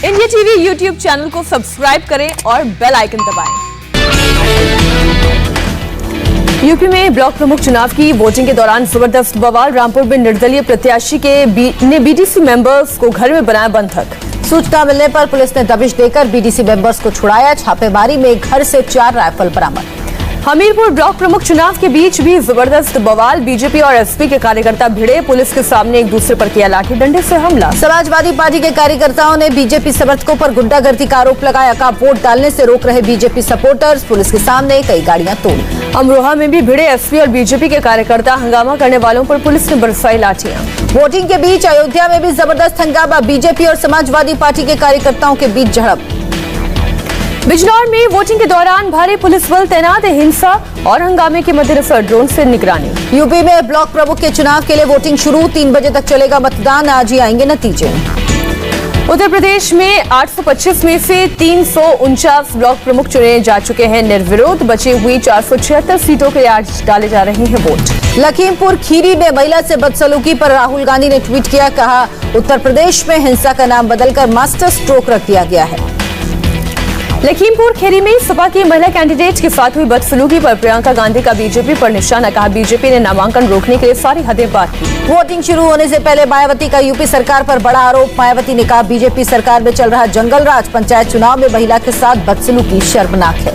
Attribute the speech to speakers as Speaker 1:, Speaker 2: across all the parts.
Speaker 1: India TV YouTube channel को subscribe करें और बेल आइकन दबाएं। यूपी में ब्लॉक प्रमुख चुनाव की वोटिंग के दौरान जबरदस्त बवाल। रामपुर में निर्दलीय प्रत्याशी ने बीडीसी मेंबर्स को घर में बनाया बंधक।
Speaker 2: सूचना मिलने पर पुलिस ने दबिश देकर बीडीसी मेंबर्स को छुड़ाया। छापेमारी में घर से 4 राइफल बरामद।
Speaker 1: हमीरपुर ब्लॉक प्रमुख चुनाव के बीच भी जबरदस्त बवाल। बीजेपी और एसपी के कार्यकर्ता भिड़े, पुलिस के सामने एक दूसरे पर किया लाठी डंडे से हमला।
Speaker 2: समाजवादी पार्टी के कार्यकर्ताओं ने बीजेपी समर्थकों पर गुंडागर्दी का आरोप लगाया। कहा वोट डालने से रोक रहे बीजेपी सपोर्टर्स। पुलिस के सामने कई गाड़ियां तोड़ी।
Speaker 1: अमरोहा में भी भिड़े एसपी और बीजेपी के कार्यकर्ता, हंगामा करने वालों पर पुलिस ने बरसाई लाठियां।
Speaker 2: वोटिंग के बीच अयोध्या में भी जबरदस्त हंगामा। बीजेपी और समाजवादी पार्टी के कार्यकर्ताओं के बीच झड़प।
Speaker 1: बिजनौर में वोटिंग के दौरान भारी पुलिस बल तैनात। हिंसा और हंगामे के मद्देनजर ड्रोन से निगरानी।
Speaker 2: यूपी में ब्लॉक प्रमुख के चुनाव के लिए वोटिंग शुरू। 3 बजे तक चलेगा मतदान। आज ही आएंगे नतीजे।
Speaker 1: उत्तर प्रदेश में 825 में से 349 ब्लॉक प्रमुख चुने जा चुके हैं निर्विरोध। बची हुई 476 सीटों के लिए आज डाले जा रहे हैं वोट।
Speaker 2: लखीमपुर खीरी में महिला से बदसलूकी पर राहुल गांधी ने ट्वीट किया। कहा उत्तर प्रदेश में हिंसा का नाम बदलकर मास्टर स्ट्रोक रख दिया गया है।
Speaker 1: लखीमपुर खीरी में सपा की महिला कैंडिडेट के साथ हुई बदसलूकी पर प्रियंका गांधी का बीजेपी पर निशाना। कहा बीजेपी ने नामांकन रोकने के लिए सारी हदें पार की।
Speaker 2: वोटिंग शुरू होने से पहले मायावती का यूपी सरकार पर बड़ा आरोप। मायावती ने कहा बीजेपी सरकार में चल रहा जंगल राज। पंचायत चुनाव में महिला के साथ बदसलूकी शर्मनाक है।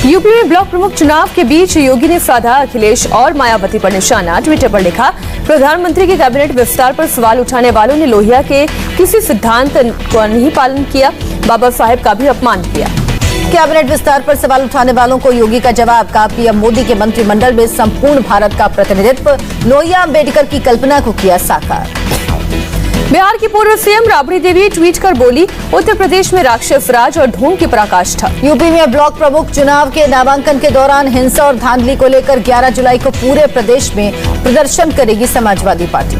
Speaker 1: यूपी में ब्लॉक प्रमुख चुनाव के बीच योगी ने साधा अखिलेश और मायावती पर निशाना। ट्विटर पर लिखा, प्रधानमंत्री के कैबिनेट विस्तार पर सवाल उठाने वालों ने लोहिया के किसी सिद्धांत का नहीं पालन किया। बाबा साहेब का भी अपमान किया।
Speaker 2: कैबिनेट विस्तार पर सवाल उठाने वालों को योगी का जवाब। कहा पीएम मोदी के मंत्रिमंडल में संपूर्ण भारत का प्रतिनिधित्व। लोहिया अम्बेडकर की कल्पना को किया साकार।
Speaker 1: बिहार की पूर्व सीएम राबड़ी देवी ट्वीट कर बोली, उत्तर प्रदेश में राक्षस राज और ढोंग की पराकाष्ठा।
Speaker 2: यूपी में ब्लॉक प्रमुख चुनाव के नामांकन के दौरान हिंसा और धांधली को लेकर 11 जुलाई को पूरे प्रदेश में प्रदर्शन करेगी समाजवादी पार्टी।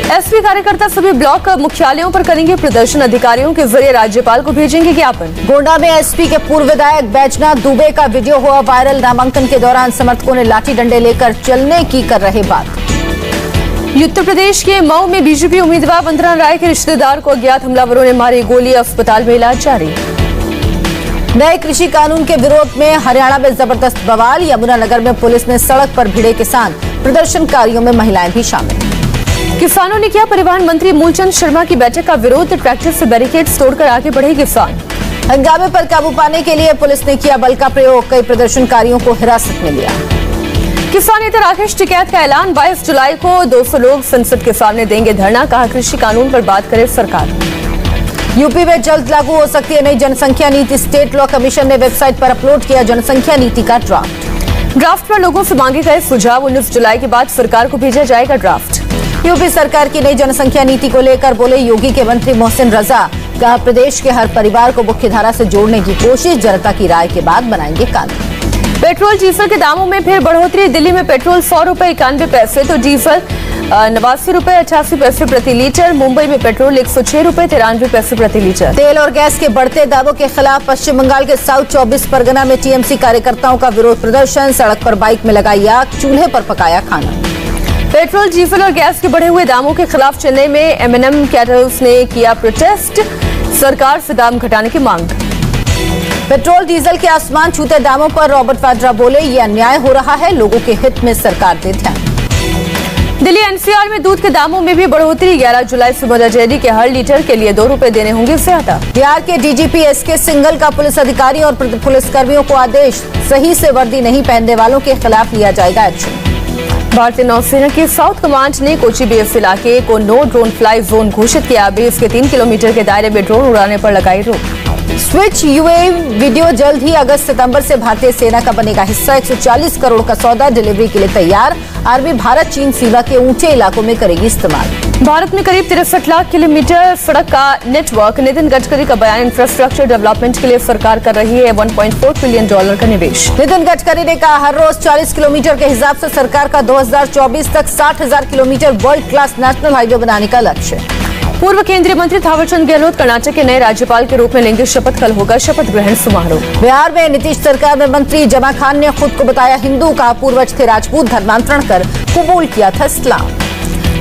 Speaker 1: एसपी कार्यकर्ता सभी ब्लॉक मुख्यालयों पर करेंगे प्रदर्शन। अधिकारियों के जरिए राज्यपाल को भेजेंगे ज्ञापन।
Speaker 2: गोंडा में एसपी के पूर्व विधायक बैजनाथ दुबे का वीडियो हुआ वायरल। नामांकन के दौरान समर्थकों ने लाठी डंडे लेकर चलने की कर रहे बात।
Speaker 1: उत्तर प्रदेश के मऊ में बीजेपी उम्मीदवार वंदना राय के रिश्तेदार को अज्ञात हमलावरों ने मारी गोली। अस्पताल में इलाज जारी।
Speaker 2: नए कृषि कानून के विरोध में हरियाणा में जबरदस्त बवाल। यमुनानगर में पुलिस ने सड़क पर भिड़े किसान। प्रदर्शनकारियों में महिलाएं भी शामिल।
Speaker 1: किसानों ने किया परिवहन मंत्री मूलचंद शर्मा की बैठक का विरोध। ट्रैक्टर से बैरिकेड्स तोड़कर आगे बढ़े किसान।
Speaker 2: हंगामे पर काबू पाने के लिए पुलिस ने किया बल का प्रयोग। कई प्रदर्शनकारियों को हिरासत में लिया।
Speaker 1: किसान नेता राकेश टिकैत का ऐलान, 22 जुलाई को 200 लोग संसद के सामने देंगे धरना। कहा कृषि कानून पर बात करे सरकार।
Speaker 2: यूपी में जल्द लागू हो सकती है नई जनसंख्या नीति। स्टेट लॉ कमीशन ने वेबसाइट पर अपलोड किया जनसंख्या नीति का ड्राफ्ट पर लोगों से मांगे गए सुझाव। 19 जुलाई के बाद सरकार को भेजा जाएगा ड्राफ्ट। यूपी सरकार की नई जनसंख्या नीति को लेकर बोले योगी के मंत्री मोहसिन रजा। कहा प्रदेश के हर परिवार को मुख्यधारा से जोड़ने की कोशिश। जनता की राय के बाद बनाएंगे कानून।
Speaker 1: पेट्रोल डीजल के दामों में फिर बढ़ोतरी। दिल्ली में पेट्रोल 100 रुपए 91 पैसे तो डीजल 89 रुपए 88 पैसे प्रति लीटर। मुंबई में पेट्रोल 106 रुपए 93 पैसे प्रति लीटर।
Speaker 2: तेल और गैस के बढ़ते दामों के खिलाफ पश्चिम बंगाल के साउथ 24 परगना में टीएमसी कार्यकर्ताओं का विरोध प्रदर्शन। सड़क पर बाइक में लगाई आग, चूल्हे पर पकाया खाना।
Speaker 1: पेट्रोल डीजल और गैस के बढ़े हुए दामों के खिलाफ चेन्नई में एमएनएम कैटल्स ने किया प्रोटेस्ट। सरकार से दाम घटाने की मांग।
Speaker 2: पेट्रोल डीजल के आसमान छूते दामों पर रॉबर्ट वाड्रा बोले ये अन्याय हो रहा है। लोगों के हित में सरकार दे ध्यान।
Speaker 1: दिल्ली एनसीआर में दूध के दामों में भी बढ़ोतरी। 11 जुलाई से मदर डेयरी के हर लीटर के लिए 2 रुपए देने होंगे ज्यादा।
Speaker 2: बिहार के डीजीपी एसके सिंघल का पुलिस अधिकारी और पुलिसकर्मियों को आदेश। सही से वर्दी नहीं पहनने वालों के खिलाफ लिया जाएगा एक्शन।
Speaker 1: भारतीय नौसेना के साउथ कमांड ने कोची बेस इलाके को नो ड्रोन फ्लाई जोन घोषित किया। बेस के 3 किलोमीटर के दायरे में ड्रोन उड़ाने पर लगाई रोक।
Speaker 2: स्विच यूएवी वीडियो जल्द ही अगस्त-सितंबर से भारतीय सेना का बनेगा हिस्सा। 140 करोड़ का सौदा डिलीवरी के लिए तैयार। आर्मी भारत चीन सीमा के ऊंचे इलाकों में करेगी इस्तेमाल।
Speaker 1: भारत में करीब 63 लाख किलोमीटर सड़क का नेटवर्क। नितिन गडकरी का बयान, इंफ्रास्ट्रक्चर डेवलपमेंट के लिए सरकार कर रही है $1.4 ट्रिलियन का निवेश।
Speaker 2: नितिन गडकरी ने कहा हर रोज 40 किलोमीटर के हिसाब से सरकार का 2024 तक 60,000 kilometre world class national highway बनाने का लक्ष्य।
Speaker 1: पूर्व केंद्रीय मंत्री थावरचंद गहलोत कर्नाटक के नए राज्यपाल के रूप में लेंगे शपथ। कल होगा शपथ ग्रहण समारोह।
Speaker 2: बिहार में नीतीश सरकार में मंत्री जमा खान ने खुद को बताया हिंदू। का पूर्वज थे राजपूत, धर्मांतरण कर कबूल किया था इस्लाम।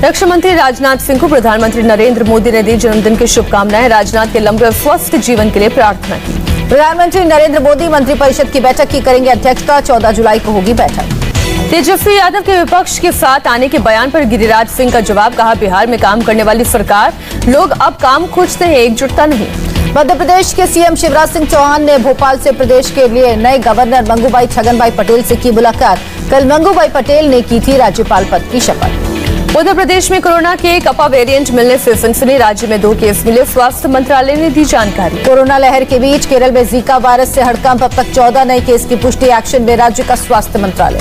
Speaker 1: रक्षा मंत्री राजनाथ सिंह को प्रधानमंत्री नरेंद्र मोदी ने दी जन्मदिन की शुभकामनाएं। राजनाथ के लंबे और स्वस्थ जीवन के लिए प्रार्थना की।
Speaker 2: प्रधानमंत्री नरेंद्र मोदी मंत्रिपरिषद की बैठक की करेंगे अध्यक्षता। 14 जुलाई को होगी बैठक।
Speaker 1: तेजस्वी यादव के विपक्ष के साथ आने के बयान पर गिरिराज सिंह का जवाब। कहा, बिहार में काम करने वाली सरकार, लोग अब काम खोजते हैं, एकजुटता नहीं।
Speaker 2: मध्य प्रदेश के सीएम शिवराज सिंह चौहान ने भोपाल से प्रदेश के लिए नए गवर्नर मंगूभाई छगनभाई पटेल से की मुलाकात। कल मंगूभाई पटेल ने की थी राज्यपाल पद की शपथ।
Speaker 1: उत्तर प्रदेश में कोरोना के कपा वेरिएंट मिलने से सनसनी। राज्य में 2 केस मिले, स्वास्थ्य मंत्रालय ने दी जानकारी।
Speaker 2: कोरोना लहर के बीच केरल में जीका वायरस से हड़कंप। अब तक 14 नए केस की पुष्टि। एक्शन में राज्य का स्वास्थ्य मंत्रालय।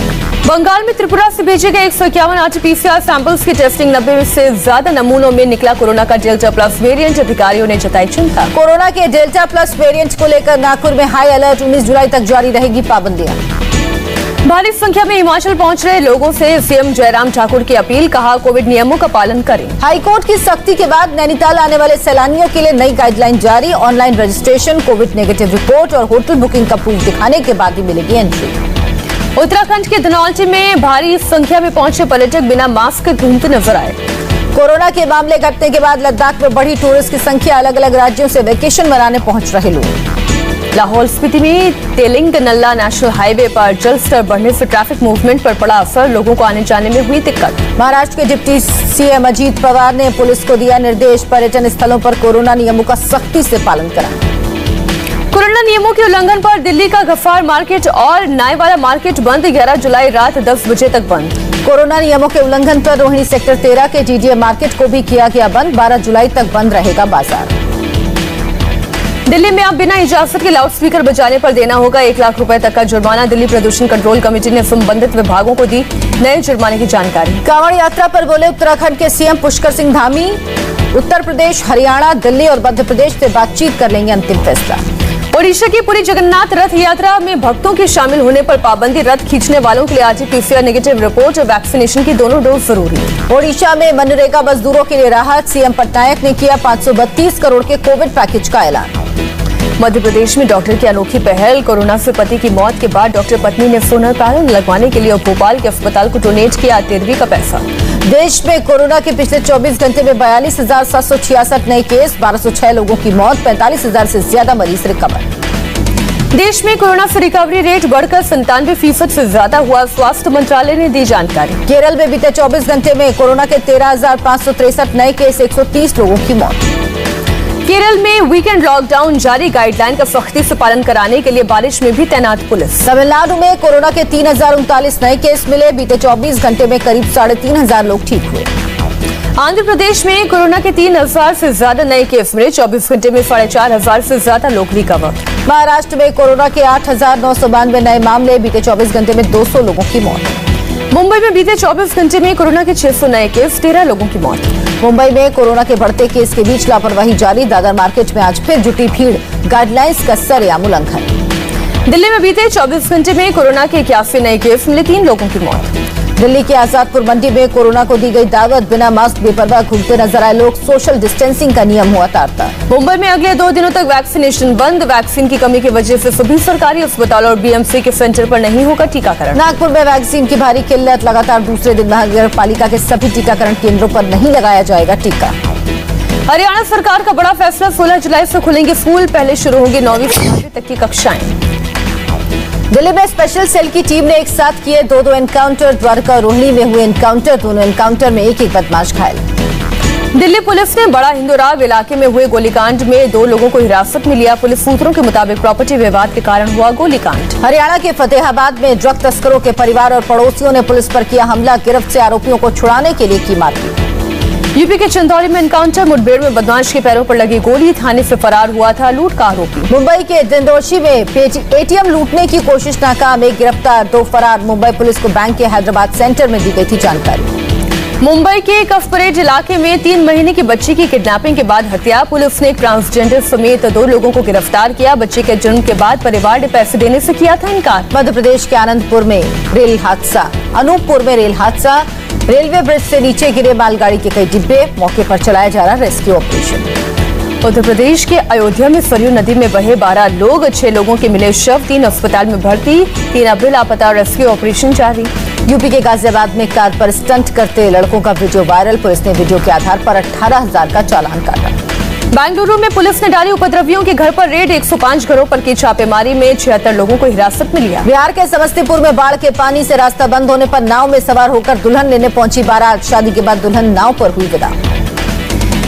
Speaker 1: बंगाल में त्रिपुरा से भेजे गए 151 आरटीपीसीआर सैंपल्स की टेस्टिंग 90 से ज्यादा नमूनों में निकला कोरोना का डेल्टा प्लस वेरिएंट। अधिकारियों ने जताई चिंता।
Speaker 2: कोरोना के डेल्टा प्लस वेरिएंट को लेकर नागपुर में हाई अलर्ट। 19 जुलाई तक जारी रहेगी पाबंदियां।
Speaker 1: भारी संख्या में हिमाचल पहुंच रहे लोगों से सीएम जयराम ठाकुर की अपील। कहा, कोविड नियमों का पालन करें।
Speaker 2: हाईकोर्ट की सख्ती के बाद नैनीताल आने वाले सैलानियों के लिए नई गाइडलाइन जारी। Online registration, Covid negative report और होटल बुकिंग का प्रूफ दिखाने के बाद ही मिलेगी एंट्री। उत्तराखंड के धनौल्टी में भारी संख्या में पहुंचे पर्यटक बिना मास्क के घूमते नजर आए। कोरोना के मामले घटने के बाद लद्दाख में बढ़ी टूरिस्ट की संख्या। अलग अलग राज्यों से वेकेशन मनाने पहुंच रहे लोग। लाहौल स्पीति में तेलिंग नल्ला नेशनल हाईवे पर जल स्तर बढ़ने से ट्रैफिक मूवमेंट पर पड़ा असर। लोगों को आने जाने में हुई दिक्कत। महाराष्ट्र के डिप्टी सीएम अजीत पवार ने पुलिस को दिया निर्देश। पर्यटन स्थलों पर कोरोना नियमों का सख्ती से पालन कराएं। कोरोना नियमों के उल्लंघन पर दिल्ली का गफ्फार मार्केट और नाईवाला मार्केट बंद। 11 जुलाई रात 10 बजे तक बंद। कोरोना नियमों के उल्लंघन पर रोहिणी सेक्टर 13 के डीडीए मार्केट को भी किया गया बंद। 12 जुलाई तक बंद रहेगा बाजार। दिल्ली में अब बिना इजाजत के लाउडस्पीकर बजाने पर देना होगा 1 लाख रुपए तक का जुर्माना। दिल्ली प्रदूषण कंट्रोल कमेटी ने संबंधित विभागों को दी नए जुर्माने की जानकारी। कांवड़ यात्रा पर बोले उत्तराखंड के सीएम पुष्कर सिंह धामी। उत्तर प्रदेश, हरियाणा, दिल्ली और मध्य प्रदेश से बातचीत कर लेंगे अंतिम फैसला। ओडिशा की पुरी जगन्नाथ रथ यात्रा में भक्तों के शामिल होने पर पाबंदी। रथ खींचने वालों के लिए आरटीपीसीआर नेगेटिव रिपोर्ट और वैक्सीनेशन की दोनों डोज जरूरी। ओडिशा में मनरेगा मजदूरों के लिए राहत। सीएम पटनायक ने किया 532 करोड़ के कोविड पैकेज का ऐलान। मध्य प्रदेश में डॉक्टर की अनोखी पहल। कोरोना से पति की मौत के बाद डॉक्टर पत्नी ने सोलर पैनल लगवाने के लिए भोपाल के अस्पताल को डोनेट किया 13वीं का पैसा। देश में कोरोना के पिछले 24 घंटे में 42,766 नए केस। 1206 लोगों की मौत। 45,000 से ज्यादा मरीज रिकवर। देश में कोरोना से रिकवरी रेट बढ़कर 97% से ज्यादा हुआ। स्वास्थ्य मंत्रालय ने दी जानकारी। केरल में बीते 24 घंटे में कोरोना के 13,563 नए केस। 130 लोगों की मौत। केरल में वीकेंड लॉकडाउन जारी। गाइडलाइन का सख्ती से पालन कराने के लिए बारिश में भी तैनात पुलिस। तमिलनाडु में कोरोना के 3039 नए केस मिले। बीते 24 घंटे में करीब 3,500 लोग ठीक हुए। आंध्र प्रदेश में कोरोना के 3,000 से ज्यादा नए केस मिले। 24 घंटे में 4,500 से ज्यादा लोग रिकवर। महाराष्ट्र में कोरोना के 8,992 नए मामले। बीते 24 घंटे में 200 लोगों की मौत। मुंबई में बीते 24 घंटे में कोरोना के 600 नए केस। 13 लोगों की मौत। मुंबई में कोरोना के बढ़ते केस के बीच लापरवाही जारी। दादर मार्केट में आज फिर जुटी भीड़। गाइडलाइंस का सरेआम उल्लंघन। दिल्ली में बीते 24 घंटे में कोरोना के 81 नए केस मिले। 3 लोगों की मौत। दिल्ली के आजादपुर मंडी में कोरोना को दी गई दावत। बिना मास्क बेपरवाह घूमते नजर आए लोग। सोशल डिस्टेंसिंग का नियम हुआ तारता। मुंबई में अगले 2 दिनों तक वैक्सीनेशन बंद। वैक्सीन की कमी की वजह से सभी सरकारी अस्पताल और बीएमसी के सेंटर पर नहीं होगा टीकाकरण। नागपुर में वैक्सीन की भारी किल्लत। लगातार दूसरे दिन नगर पालिका के सभी टीकाकरण केंद्रों पर नहीं लगाया जाएगा टीका। हरियाणा सरकार का बड़ा फैसला। 16 जुलाई से खुलेंगे स्कूल। पहले शुरू होंगी 9वीं से 12वीं तक की कक्षाएं। दिल्ली में स्पेशल सेल की टीम ने एक साथ किए 2 एनकाउंटर। द्वारका और रोहिणी में हुए एनकाउंटर। दोनों एनकाउंटर में एक बदमाश घायल। दिल्ली पुलिस ने बड़ा हिंदुराव इलाके में हुए गोलीकांड में 2 लोगों को हिरासत में लिया। पुलिस सूत्रों के मुताबिक प्रॉपर्टी विवाद के कारण हुआ गोलीकांड। हरियाणा के फतेहाबाद में ड्रग तस्करों के परिवार और पड़ोसियों ने पुलिस पर किया हमला। गिरफ्त से आरोपियों को छुड़ाने के लिए की मारपीट। यूपी के चंदौली में एनकाउंटर। मुठभेड़ में बदमाश के पैरों पर लगी गोली। थाने से फरार हुआ था लूट का आरोपी। मुंबई के दिंडोशी में एटीएम लूटने की कोशिश नाकाम। एक गिरफ्तार, 2 फरार। मुंबई पुलिस को बैंक के हैदराबाद सेंटर में दी गई थी जानकारी। मुंबई के कफपरेड इलाके में 3 महीने की बच्ची की किडनैपिंग के बाद हत्या। पुलिस ने एक ट्रांसजेंडर समेत 2 लोगों को गिरफ्तार किया। बच्चे के जन्म के बाद परिवार ने पैसे देने से किया था इनकार। मध्य प्रदेश के आनंदपुर में रेल हादसा। अनूपपुर में रेल हादसा। रेलवे ब्रिज से नीचे गिरे मालगाड़ी के कई डिब्बे। मौके पर चलाया जा रहा रेस्क्यू ऑपरेशन। उत्तर प्रदेश के अयोध्या में सरयू नदी में बहे 12 लोग। 6 लोगों के मिले शव। 3 अस्पताल में भर्ती। 3 अप्रैल लापता। रेस्क्यू ऑपरेशन जारी। यूपी के गाजियाबाद में कार पर स्टंट करते लड़कों का वीडियो वायरल। पुलिस ने वीडियो के आधार पर 18,000 का चालान काटा।
Speaker 1: बेंगलुरु में पुलिस ने डाली उपद्रवियों के घर पर रेड। 105 घरों पर की छापेमारी में 76 लोगों को हिरासत में लिया।
Speaker 2: बिहार के समस्तीपुर में बाढ़ के पानी से रास्ता बंद होने पर नाव में सवार होकर दुल्हन लेने पहुंची बारात। शादी के बाद दुल्हन नाव पर हुई विदा।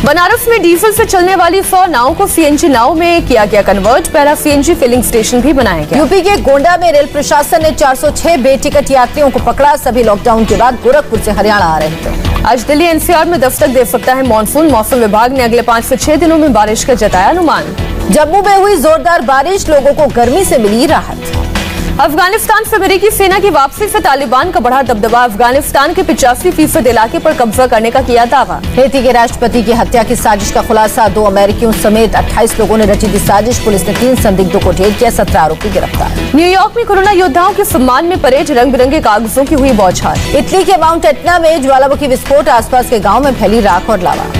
Speaker 1: बनारस में डीजल से चलने वाली 100 नाव को सीएनजी नाव में किया गया कन्वर्ट। पहला सीएनजी फिलिंग स्टेशन भी बनाया गया।
Speaker 2: यूपी के गोंडा में रेल प्रशासन ने 406 बेटिकट यात्रियों को पकड़ा। सभी लॉकडाउन के बाद गोरखपुर से हरियाणा आ रहे थे।
Speaker 1: आज दिल्ली एनसीआर में दस्तक दे सकता है मॉनसून। मौसम विभाग ने अगले 5 से 6 दिनों में बारिश का जताया अनुमान।
Speaker 2: जम्मू में हुई जोरदार बारिश, लोगों को गर्मी से मिली राहत।
Speaker 1: अफगानिस्तान से अमेरिकी सेना की वापसी से तालिबान का बढ़ा दबदबा। अफगानिस्तान के 85% इलाके पर कब्जा करने का किया दावा।
Speaker 2: हैती के राष्ट्रपति की हत्या की साजिश का खुलासा। 2 अमेरिकियों समेत 28 लोगों ने रची थी साजिश। पुलिस ने 3 संदिग्धों को ढेर किया। 17 आरोपी गिरफ्तार।
Speaker 1: न्यूयॉर्क में कोरोना योद्धाओं के सम्मान में परेड। रंग बिरंगे कागजों की हुई बौछार।
Speaker 2: इटली के माउंट एटना में ज्वालामुखी विस्फोट। आसपास के गाँव में फैली राख और लावा।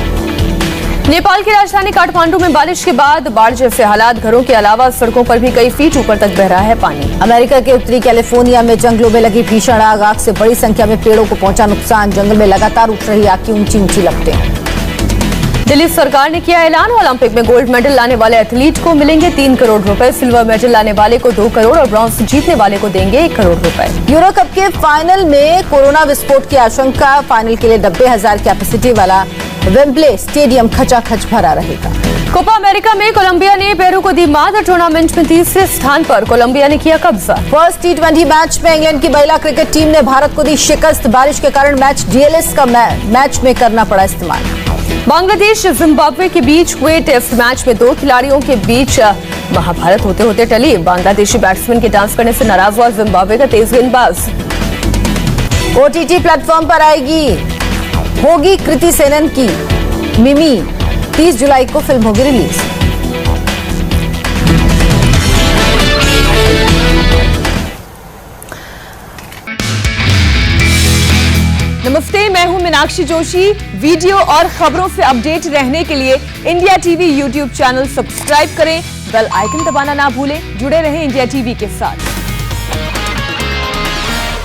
Speaker 1: नेपाल की राजधानी काठमांडू में बारिश के बाद बाढ़ जैसे हालात। घरों के अलावा सड़कों पर भी कई फीट ऊपर तक बह रहा है पानी।
Speaker 2: अमेरिका के उत्तरी कैलिफोर्निया में जंगलों में लगी भीषण आग। आग से बड़ी संख्या में पेड़ों को पहुंचा नुकसान। जंगल में लगातार उठ रही आग की ऊंची ऊंची लपटें।
Speaker 1: दिल्ली सरकार ने किया ऐलान। ओलंपिक में गोल्ड मेडल लाने वाले एथलीट को मिलेंगे 3 करोड़ रुपए। सिल्वर मेडल लाने वाले को 2 करोड़ और ब्रॉन्ज जीतने वाले को देंगे 1 करोड़ रुपए।
Speaker 2: यूरो कप के फाइनल में कोरोना विस्फोट की आशंका। फाइनल के लिए 90,000 कैपेसिटी वाला वेम्बले स्टेडियम खचाखच भरा रहेगा।
Speaker 1: कोपा अमेरिका में कोलंबिया ने पेरू को दी मात। टूर्नामेंट में तीसरे स्थान पर कोलंबिया ने किया कब्जा।
Speaker 2: फर्स्ट T20 मैच में इंग्लैंड की महिला क्रिकेट टीम ने भारत को दी शिकस्त। बारिश के कारण मैच डीएलएस का मैच में करना पड़ा इस्तेमाल।
Speaker 1: बांग्लादेश जिम्बाब्वे के बीच हुए टेस्ट मैच में 2 खिलाड़ियों के बीच महाभारत होते होते टली। बांग्लादेशी बैट्समैन के डांस करने से नाराज हुआ जिम्बाब्वे का तेज गेंदबाज।
Speaker 2: OTT प्लेटफॉर्म पर होगी कृति सेनन की मिमी। 30 जुलाई को फिल्म होगी रिलीज।
Speaker 1: नमस्ते, मैं हूं मीनाक्षी जोशी। वीडियो और खबरों से अपडेट रहने के लिए India TV YouTube channel subscribe करें। बेल आइकन दबाना ना भूलें। जुड़े रहें इंडिया टीवी के साथ।